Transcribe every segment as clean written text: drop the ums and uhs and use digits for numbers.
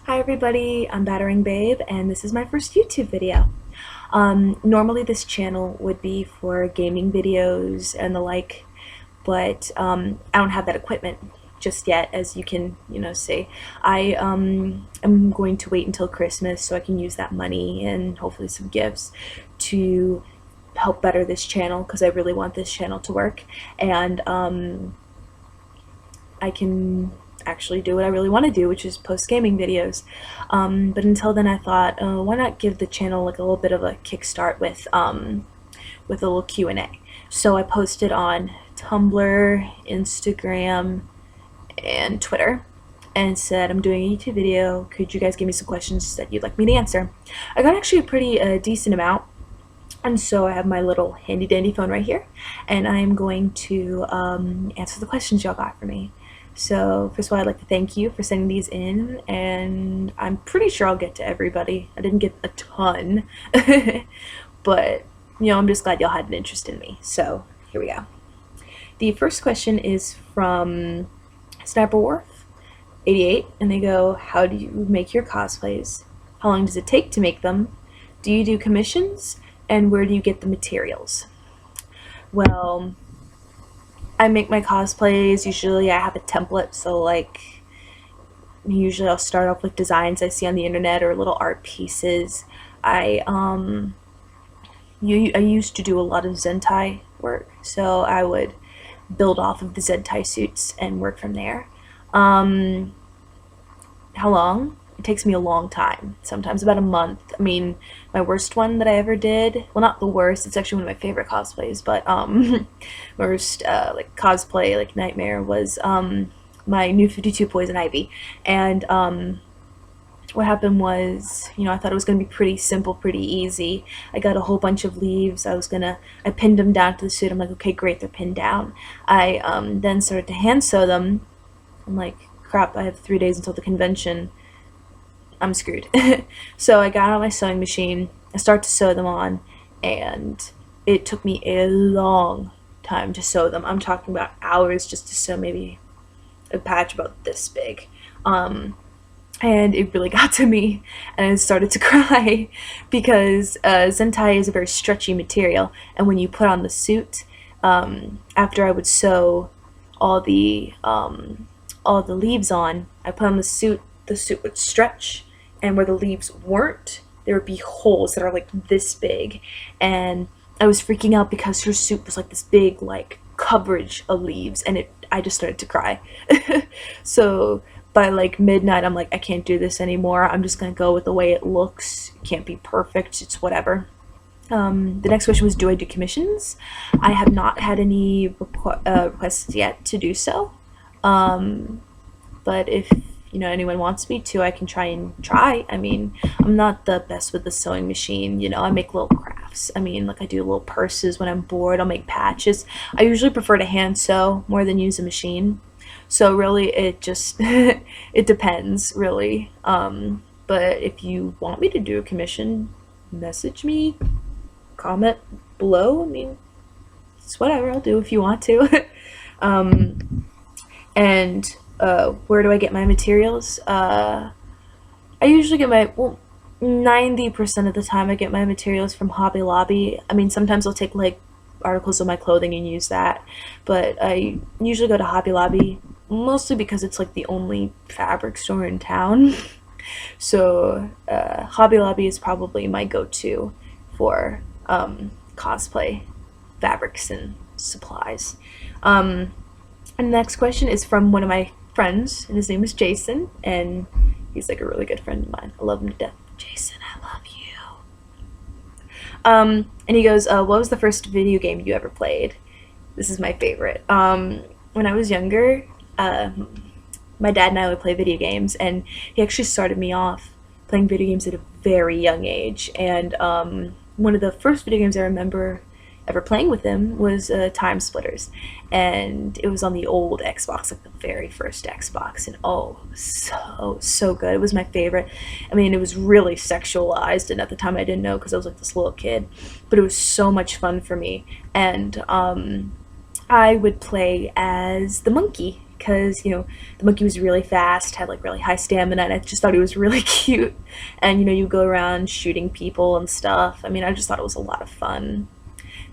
Hi everybody, I'm BatarangBabe and this is my first YouTube video. Normally this channel would be for gaming videos and the like, but I don't have that equipment just yet, as you can, see. I am going to wait until Christmas so I can use that money and hopefully some gifts to help better this channel, because I really want this channel to work, and I can actually do what I really want to do, which is post gaming videos. But until then, I thought, why not give the channel like a little bit of a kickstart with a little Q&A. So I posted on Tumblr, Instagram, and Twitter, and said I'm doing a YouTube video. Could you guys give me some questions that you'd like me to answer? I got actually a pretty decent amount. And so I have my little handy dandy phone right here, and I am going to answer the questions y'all got for me. So first of all, I'd like to thank you for sending these in, and I'm pretty sure I'll get to everybody. I didn't get a ton, but I'm just glad y'all had an interest in me. So here we go. The first question is from Sniperworth88, and they go, how do you make your cosplays? How long does it take to make them? Do you do commissions? And where do you get the materials? Well, I make my cosplays, usually I have a template, so like usually I'll start off with designs I see on the internet or little art pieces. I used to do a lot of Zentai work, so I would build off of the Zentai suits and work from there. How long? It takes me a long time, sometimes about a month. I mean, my worst one that I ever did, well, not the worst, it's actually one of my favorite cosplays, but my worst like cosplay, like nightmare, was my new 52 Poison Ivy. And what happened was, I thought it was going to be pretty simple, pretty easy. I got a whole bunch of leaves. I pinned them down to the suit. I'm like, okay, great, they're pinned down. I then started to hand sew them. I'm like, crap, I have 3 days until the convention. I'm screwed. So I got on my sewing machine, I started to sew them on, and it took me a long time to sew them. I'm talking about hours just to sew maybe a patch about this big. And it really got to me, and I started to cry because Zentai is a very stretchy material, and when you put on the suit, after I would sew all the leaves on, I put on the suit would stretch, and where the leaves weren't, there would be holes that are like this big, and I was freaking out because her suit was like this big like coverage of leaves, and I just started to cry. So by like midnight, I'm like, I can't do this anymore. I'm just gonna go with the way it looks. It can't be perfect, it's whatever. The next question was, do I do commissions? I have not had any requests yet to do so, but if anyone wants me to, I can try. I mean, I'm not the best with the sewing machine. I make little crafts. I mean, like I do little purses when I'm bored. I'll make patches. I usually prefer to hand sew more than use a machine. So really, it just it depends, really. But if you want me to do a commission, message me, comment below. I mean, it's whatever. I'll do if you want to. And where do I get my materials? I usually get 90% of the time I get my materials from Hobby Lobby. I mean, sometimes I'll take like articles of my clothing and use that, but I usually go to Hobby Lobby, mostly because it's like the only fabric store in town. So Hobby Lobby is probably my go-to for cosplay fabrics and supplies. And the next question is from one of my friends, and his name is Jason, and he's like a really good friend of mine. I love him to death. Jason, I love you. And he goes, what was the first video game you ever played? This is my favorite. When I was younger, my dad and I would play video games, and he actually started me off playing video games at a very young age. And one of the first video games I remember ever playing with him was Time Splitters, and it was on the old Xbox, like the very first Xbox, and oh, so good. It was my favorite. I mean, it was really sexualized, and at the time I didn't know because I was like this little kid, but it was so much fun for me. And I would play as the monkey because the monkey was really fast, had like really high stamina, and I just thought he was really cute. And you go around shooting people and stuff. I mean, I just thought it was a lot of fun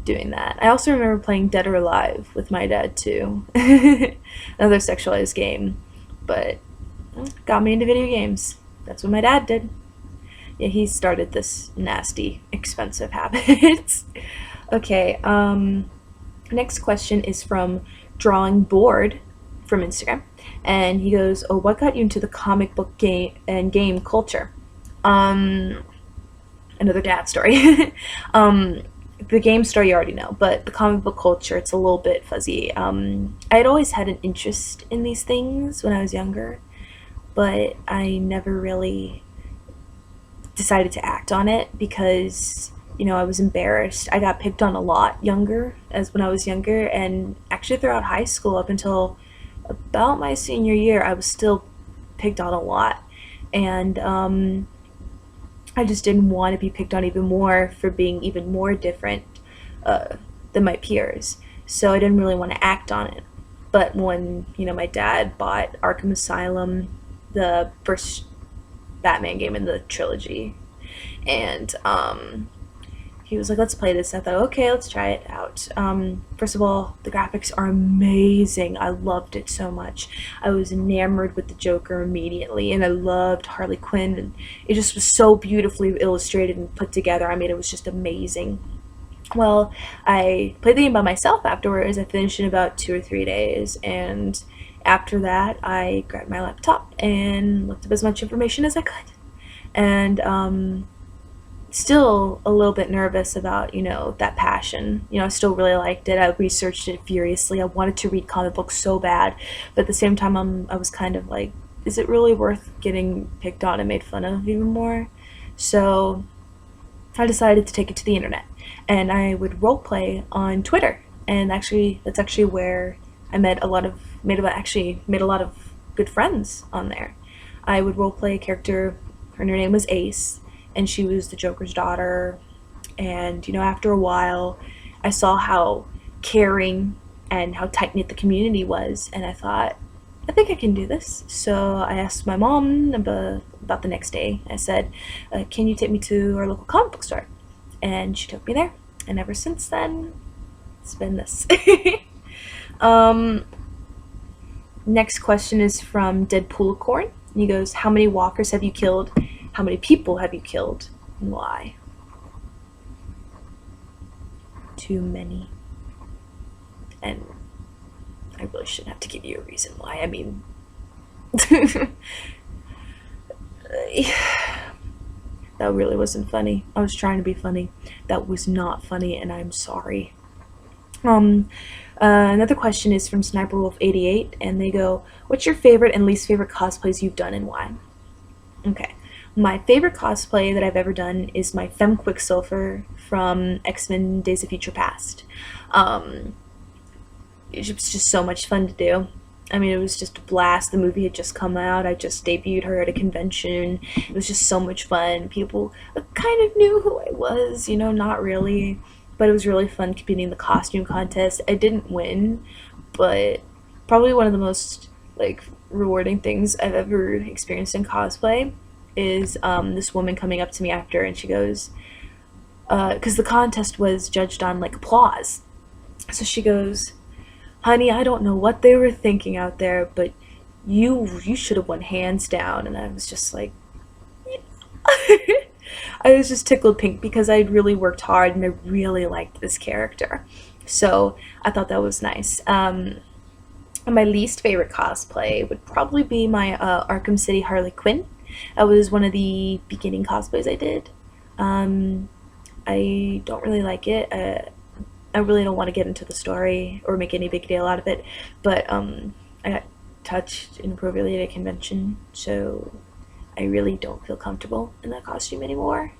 doing that. I also remember playing Dead or Alive with my dad too. Another sexualized game, but got me into video games. That's what my dad did. Yeah, he started this nasty, expensive habit. Okay, next question is from Drawing Board from Instagram. And he goes, "Oh, what got you into the comic book game and game culture?" Um, Another dad story. The game story you already know, but the comic book culture, it's a little bit fuzzy. I had always had an interest in these things when I was younger, but I never really decided to act on it because I was embarrassed. I got picked on a lot younger, as when I was younger, and actually throughout high school up until about my senior year, I was still picked on a lot, and I just didn't want to be picked on even more for being even more different than my peers. So I didn't really want to act on it. But when my dad bought Arkham Asylum, the first Batman game in the trilogy, and he was like, "Let's play this." I thought, okay, let's try it out. First of all, the graphics are amazing. I loved it so much. I was enamored with the Joker immediately, and I loved Harley Quinn, and it just was so beautifully illustrated and put together. I mean, it was just amazing. Well, I played the game by myself afterwards. I finished in about 2 or 3 days, and after that, I grabbed my laptop and looked up as much information as I could. And still a little bit nervous about that passion. I still really liked it. I researched it furiously. I wanted to read comic books so bad, but at the same time, I was kind of like, is it really worth getting picked on and made fun of even more? So I decided to take it to the internet, and I would roleplay on Twitter. And actually, that's actually where I met a lot of made a lot of good friends on there. I would roleplay a character. Her name was Ace, and she was the Joker's daughter. And after a while, I saw how caring and how tight knit the community was, and I thought, I think I can do this. So I asked my mom about the next day. I said, "Can you take me to our local comic book store?" And she took me there. And ever since then, it's been this. um, Next question is from Deadpoolicorn. He goes, "How many walkers have you killed? How many people have you killed? And why?" Too many. And I really shouldn't have to give you a reason why. I mean, that really wasn't funny. I was trying to be funny. That was not funny, and I'm sorry. Another question is from Sniper Wolf 88, and they go, "What's your favorite and least favorite cosplays you've done, and why?" Okay. My favorite cosplay that I've ever done is my Femme Quicksilver from X-Men Days of Future Past. It was just so much fun to do. I mean, it was just a blast. The movie had just come out. I just debuted her at a convention. It was just so much fun. People kind of knew who I was, not really. But it was really fun competing in the costume contest. I didn't win, but probably one of the most, rewarding things I've ever experienced in cosplay is this woman coming up to me after, and she goes, because the contest was judged on, applause. So she goes, "Honey, I don't know what they were thinking out there, but you should have won hands down." And I was just like, yeah. I was just tickled pink because I'd really worked hard and I really liked this character. So I thought that was nice. My least favorite cosplay would probably be my Arkham City Harley Quinn. That was one of the beginning cosplays I did. I don't really like it. I really don't want to get into the story or make any big deal out of it, but I got touched inappropriately at a convention, so I really don't feel comfortable in that costume anymore.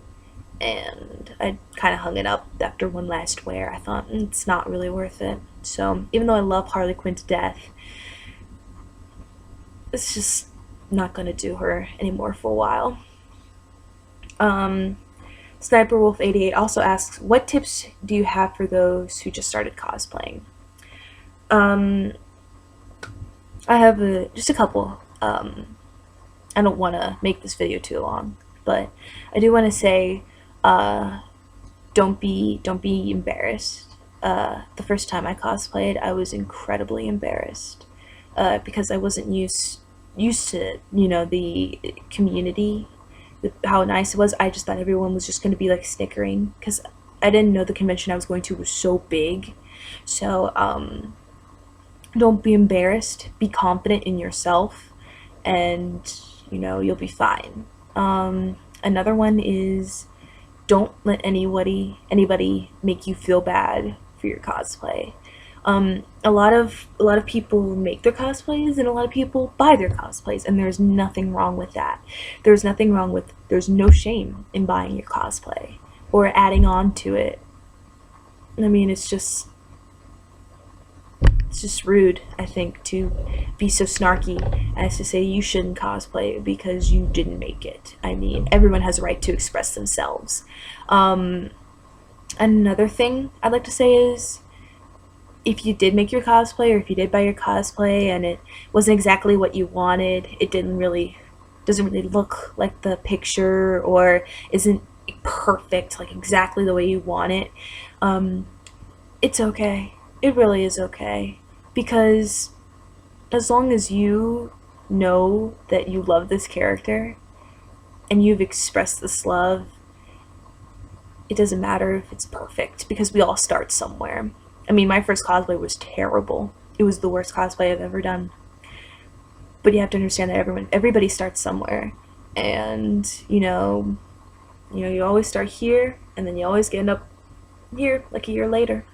And I kind of hung it up after one last wear. I thought, it's not really worth it. So even though I love Harley Quinn to death, it's just not going to do her anymore for a while. Sniper Wolf 88 also asks, "What tips do you have for those who just started cosplaying?" I have just a couple. I don't want to make this video too long, but I do want to say, uh, don't be embarrassed. The first time I cosplayed, I was incredibly embarrassed because I wasn't used to the community, how nice it was. I just thought everyone was just going to be like snickering because I didn't know the convention I was going to was so big. So don't be embarrassed. Be confident in yourself, and you'll be fine. Another one is don't let anybody make you feel bad for your cosplay. A lot of people make their cosplays, and a lot of people buy their cosplays, and there's nothing wrong with that. There's no shame in buying your cosplay or adding on to it. I mean, it's just rude, I think, to be so snarky as to say you shouldn't cosplay because you didn't make it. I mean, everyone has a right to express themselves. Another thing I'd like to say is, if you did make your cosplay, or if you did buy your cosplay and it wasn't exactly what you wanted, it doesn't really look like the picture, or isn't perfect, like exactly the way you want it, it's okay. It really is okay. Because as long as you know that you love this character and you've expressed this love, it doesn't matter if it's perfect, because we all start somewhere. I mean, my first cosplay was terrible. It was the worst cosplay I've ever done. But you have to understand that everybody starts somewhere. And, you always start here, and then you always end up here like a year later.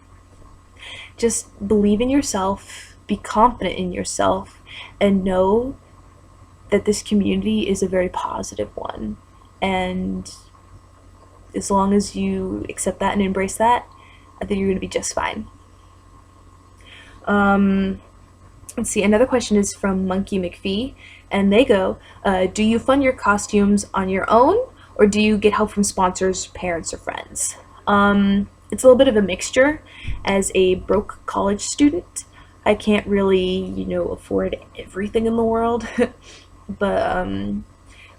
Just believe in yourself, be confident in yourself, and know that this community is a very positive one. And as long as you accept that and embrace that, I think you're going to be just fine. Let's see, another question is from Monkey McPhee, and they go, do you fund your costumes on your own, or do you get help from sponsors, parents, or friends? It's a little bit of a mixture. As a broke college student, I can't really, afford everything in the world, but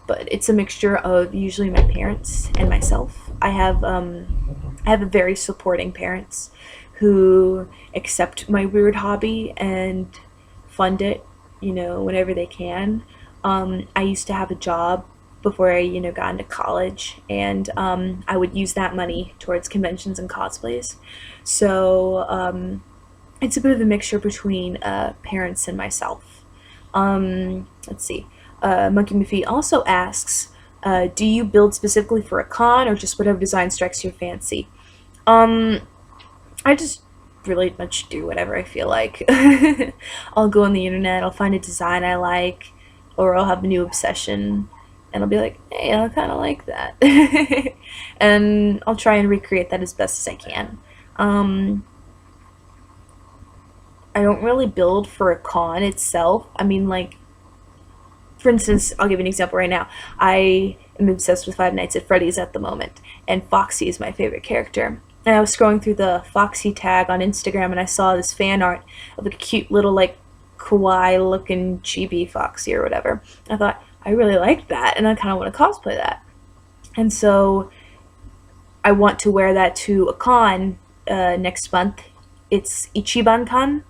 it's a mixture of usually my parents and myself. I have a very supporting parents who accept my weird hobby and fund it, whenever they can. I used to have a job before I, got into college, and I would use that money towards conventions and cosplays. So it's a bit of a mixture between parents and myself. Let's see. Monkey Muffy also asks, do you build specifically for a con, or just whatever design strikes your fancy? I just really much do whatever I feel like. I'll go on the internet, I'll find a design I like, or I'll have a new obsession, and I'll be like, hey, I kind of like that. And I'll try and recreate that as best as I can. I don't really build for a con itself. I mean, like, for instance, I'll give you an example right now. I am obsessed with Five Nights at Freddy's at the moment, and Foxy is my favorite character. And I was scrolling through the Foxy tag on Instagram, and I saw this fan art of a cute little, like, kawaii looking chibi Foxy or whatever. I thought, I really like that, and I kind of want to cosplay that. And so I want to wear that to a con next month. It's Ichiban Con,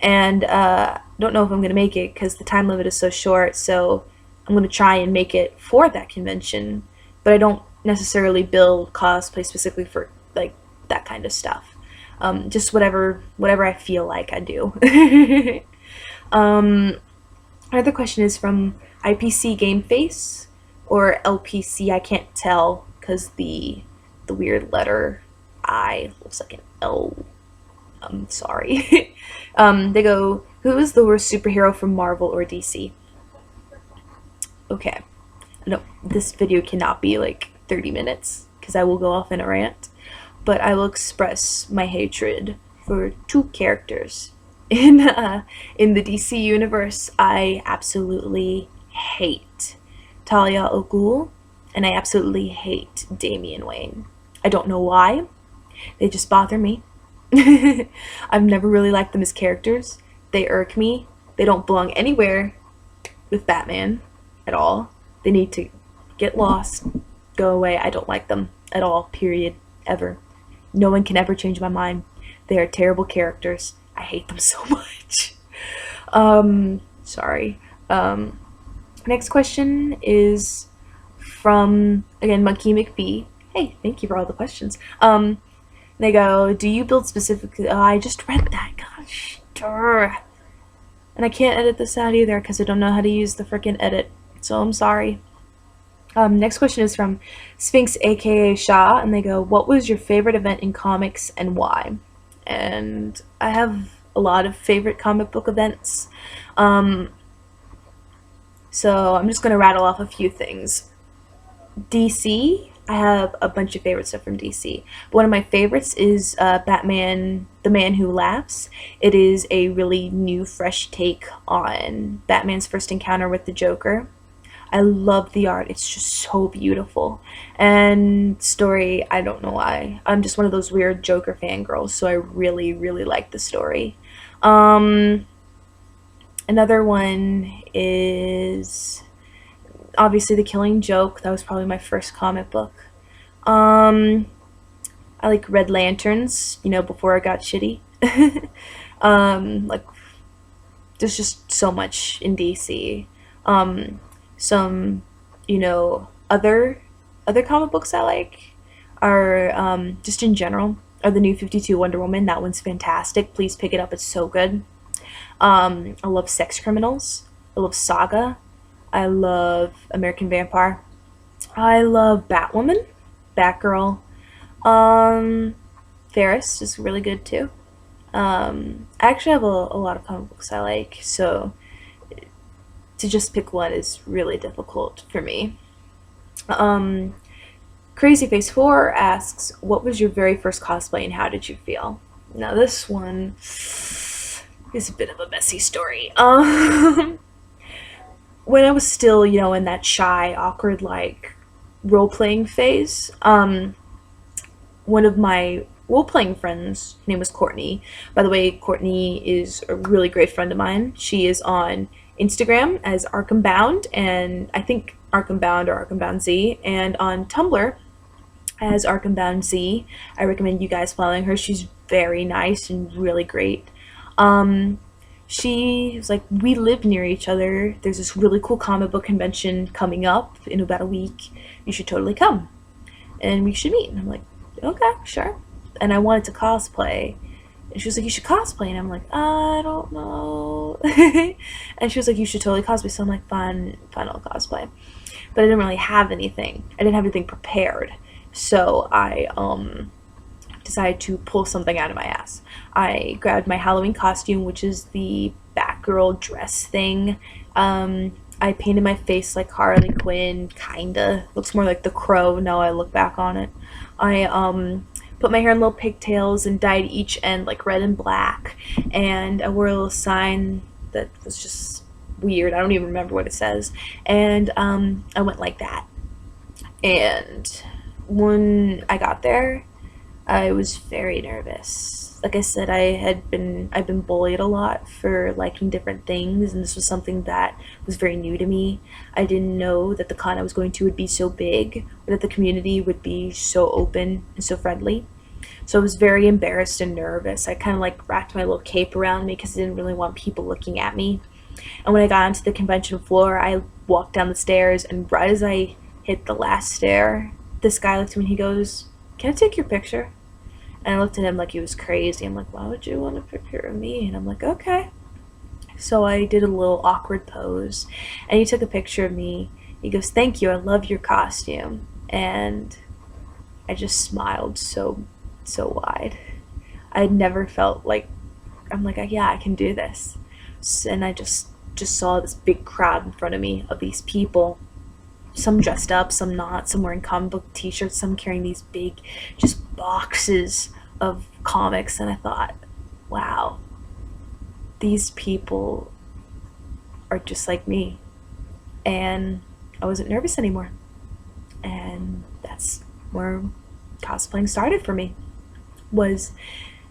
and don't know if I'm going to make it because the time limit is so short, so I'm going to try and make it for that convention, but I don't necessarily build cosplay specifically for, like, that kind of stuff. Just whatever I feel like I do. Another question is from IPC Game Face, or LPC, I can't tell because the weird letter I looks like an L. I'm sorry. They go, who is the worst superhero from Marvel or DC? Okay. No, this video cannot be like 30 minutes because I will go off in a rant, but I will express my hatred for two characters in the DC universe. I absolutely hate Talia al Ghul, and I absolutely hate Damian Wayne. I don't know why. They just bother me. I've never really liked them as characters. They irk me. They don't belong anywhere with Batman at all. They need to get lost, go away. I don't like them at all, period, ever. No one can ever change my mind. They are terrible characters. I hate them so much. Sorry. Next question is from, again, Monkey McBee. Hey, thank you for all the questions. They go, do you build specifically? Oh, I just read that. Gosh, and I can't edit this out either because I don't know how to use the freaking edit. So I'm sorry. Next question is from Sphinx, aka Shaw, and they go, what was your favorite event in comics and why? And I have a lot of favorite comic book events. So I'm just going to rattle off a few things. DC, I have a bunch of favorite stuff from DC. But one of my favorites is Batman, The Man Who Laughs. It is a really new, fresh take on Batman's first encounter with the Joker. I love the art. It's just so beautiful. And story, I don't know why. I'm just one of those weird Joker fangirls, so I really, really like the story. Another one is obviously The Killing Joke. That was probably my first comic book. I like Red Lanterns, before I got shitty. Like, there's just so much in DC. Some, other comic books I like are, just in general, are the New 52 Wonder Woman. That one's fantastic. Please pick it up. It's so good. I love Sex Criminals. I love Saga. I love American Vampire. I love Batwoman, Batgirl. Ferris is really good too. I actually have a lot of comic books I like, so to just pick one is really difficult for me. Crazyface4 asks, what was your very first cosplay and how did you feel? Now this one is a bit of a messy story. When I was still, in that shy, awkward, like, role-playing phase, one of my role-playing friends, her name was Courtney. By the way, Courtney is a really great friend of mine. She is on Instagram as Arkham Bound, and I think Arkham Bound or Arkham Bound Z, and on Tumblr as Arkham Bound Z. I recommend you guys following her. She's very nice and really great. She was like, we live near each other. There's this really cool comic book convention coming up in about a week. You should totally come. And we should meet. And I'm like, okay, sure. And I wanted to cosplay. And she was like, you should cosplay. And I'm like, I don't know. And she was like, you should totally cosplay. So I'm like, fine, I'll cosplay. But I didn't really have anything. I didn't have anything prepared. So I decided to pull something out of my ass. I grabbed my Halloween costume, which is the Batgirl dress thing. I painted my face like Harley Quinn, kinda. Looks more like the Crow now I look back on it. I put my hair in little pigtails and dyed each end like red and black. And I wore a little sign that was just weird. I don't even remember what it says. And I went like that. And when I got there, I was very nervous. Like I said, I've been bullied a lot for liking different things, and this was something that was very new to me. I didn't know that the con I was going to would be so big, or that the community would be so open and so friendly. So I was very embarrassed and nervous. I kind of like wrapped my little cape around me because I didn't really want people looking at me. And when I got onto the convention floor, I walked down the stairs, and right as I hit the last stair, this guy looked at me and he goes, "Can I take your picture?" And I looked at him like he was crazy. I'm like, why would you want a picture of me? And I'm like, okay. So I did a little awkward pose, and he took a picture of me. He goes, "Thank you, I love your costume." And I just smiled so wide. I had never felt like, I'm like, yeah, I can do this. And I just saw this big crowd in front of me of these people. Some dressed up, some not, some wearing comic book t-shirts, some carrying these big just boxes of comics, and I thought, wow, these people are just like me. And I wasn't nervous anymore. And that's where cosplaying started for me, was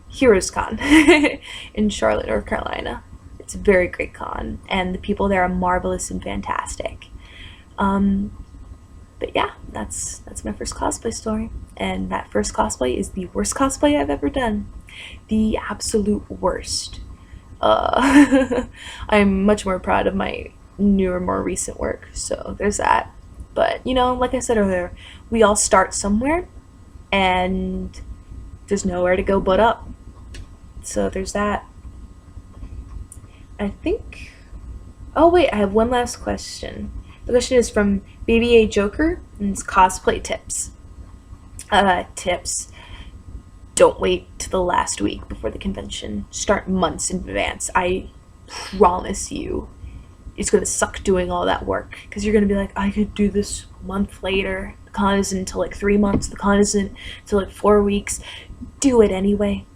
Heroes Con in Charlotte, North Carolina. It's a very great con, and the people there are marvelous and fantastic. But yeah, that's my first cosplay story, and that first cosplay is the worst cosplay I've ever done, the absolute worst. I'm much more proud of my newer, more recent work, so there's that. But like I said earlier, we all start somewhere, and there's nowhere to go but up. So there's that. I think. Oh wait, I have one last question. The question is from Baby A Joker, and it's cosplay tips. Tips. Don't wait to the last week before the convention. Start months in advance. I promise you, it's gonna suck doing all that work because you're gonna be like, I could do this a month later. The con isn't until like 3 months. The con isn't until like 4 weeks. Do it anyway.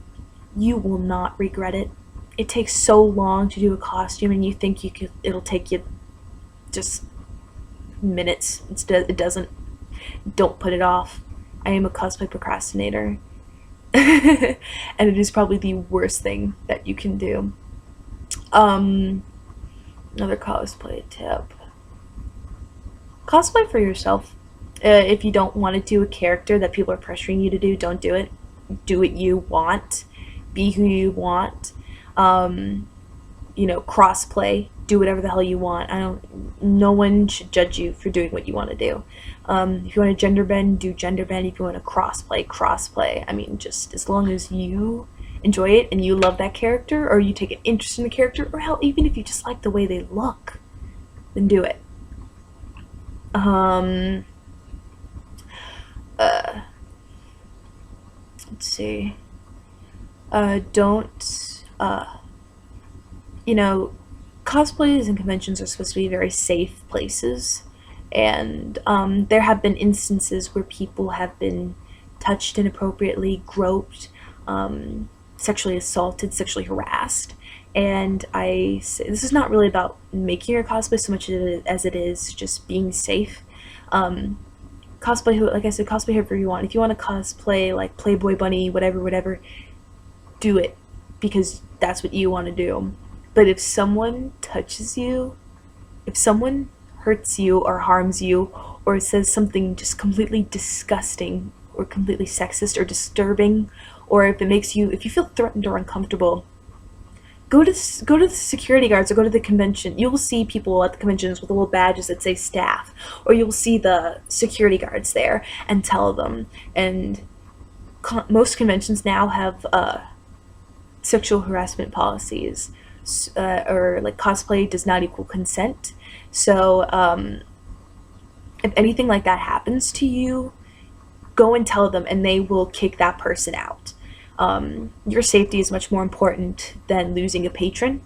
You will not regret it. It takes so long to do a costume, and you think it'll take you just minutes. It doesn't. Don't put it off. I am a cosplay procrastinator. And it is probably the worst thing that you can do. Another cosplay tip. Cosplay for yourself. If you don't want to do a character that people are pressuring you to do, don't do it. Do what you want. Be who you want. Crossplay. Do whatever the hell you want. No one should judge you for doing what you want to do. If you want to gender bend, do gender bend. If you want to crossplay. I mean, just as long as you enjoy it and you love that character, or you take an interest in the character, or hell, even if you just like the way they look, then do it. Let's see. Don't. Cosplays and conventions are supposed to be very safe places, and there have been instances where people have been touched inappropriately, groped, sexually assaulted, sexually harassed. And I say this is not really about making your cosplay so much as it is just being safe. Cosplay, like I said, cosplay whoever you want. If you want to cosplay like Playboy Bunny, whatever, do it because that's what you want to do. But if someone touches you, if someone hurts you or harms you or says something just completely disgusting or completely sexist or disturbing, or if you feel threatened or uncomfortable, go to the security guards or go to the convention. You will see people at the conventions with little badges that say staff, or you'll see the security guards there and tell them. And most conventions now have sexual harassment policies. Or like cosplay does not equal consent. So if anything like that happens to you, go and tell them, and they will kick that person out. Your safety is much more important than losing a patron.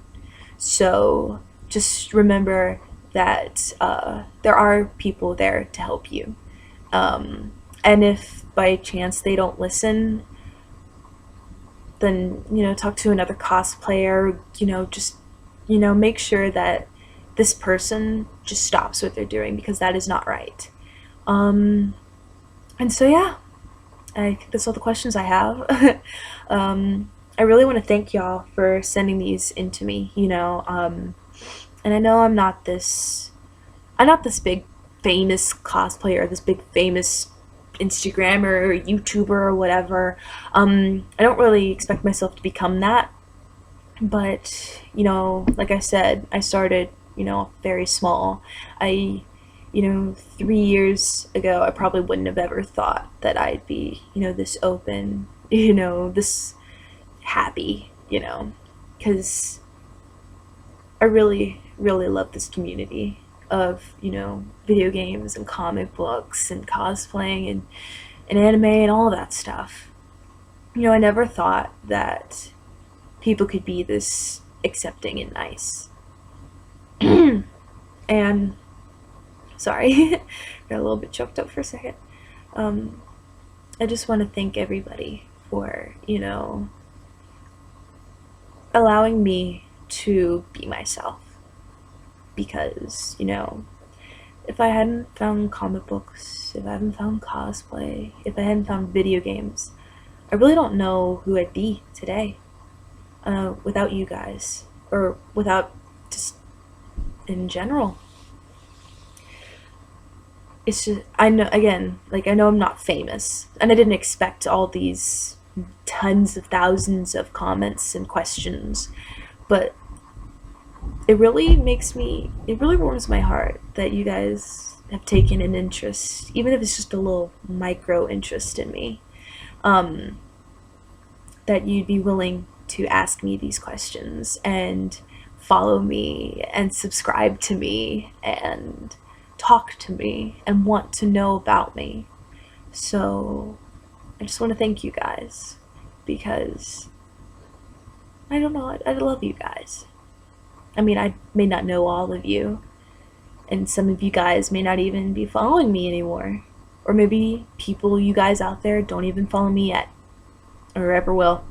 So just remember that there are people there to help you. And if by chance they don't listen, then talk to another cosplayer. Just make sure that this person just stops what they're doing, because that is not right. And so yeah, I think that's all the questions I have. I really want to thank y'all for sending these in to me. And I know I'm not this big famous cosplayer, or this big famous Instagrammer or YouTuber or whatever. I don't really expect myself to become that, but like I said, I started very small. 3 years ago I probably wouldn't have ever thought that I'd be this open, this happy, because I really love this community of video games and comic books and cosplaying and anime and all that stuff. I never thought that people could be this accepting and nice. And sorry, got a little bit choked up for a second. I just want to thank everybody for allowing me to be myself. Because, if I hadn't found comic books, if I hadn't found cosplay, if I hadn't found video games, I really don't know who I'd be today without you guys. or without just in general. It's just, I know, again, like, I know I'm not famous, and I didn't expect all these tons of thousands of comments and questions, but it really warms my heart that you guys have taken an interest, even if it's just a little micro interest in me. Um, that you'd be willing to ask me these questions and follow me and subscribe to me and talk to me and want to know about me. So I just want to thank you guys because I don't know, I love you guys. I mean, I may not know all of you, and some of you guys may not even be following me anymore. Or maybe people, you guys out there, don't even follow me yet, or ever will.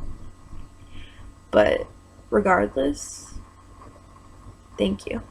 But regardless, thank you.